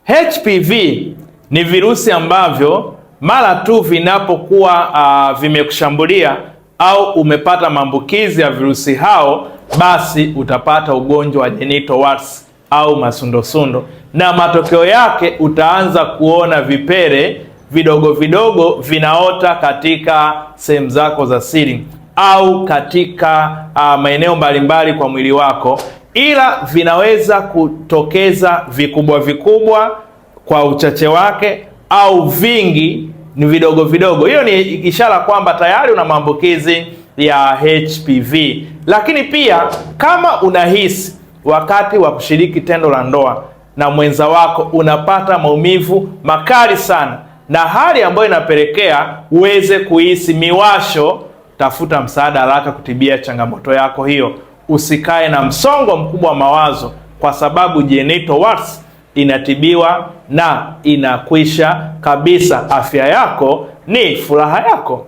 HPV ni virusi ambavyo mara tu vinapokuwa vimekushambulia au umepata maambukizi ya virusi hao, basi utapata ugonjwa wa genital warts au masundosundo, na matokeo yake utaanza kuona vipele vidogo vidogo vinaota katika sehemu zako za siri au katika maeneo mbalimbali kwa mwili wako, ila vinaweza kutokeza vikubwa vikubwa kwa uchache wake au vingi ni vidogo vidogo. Hiyo ni ishara kwamba tayari una maambukizi ya HPV. Lakini pia kama unahisi wakati wa kushiriki tendo la ndoa na mwenza wako unapata maumivu makali sana na hali ambayo inapelekea uweze kuhisi miwasho, tafuta msaada haraka kutibia changamoto yako hiyo. Usikae na msongo mkubwa wa mawazo, kwa sababu genital warts inatibiwa na inakwisha kabisa. Afya yako ni furaha yako.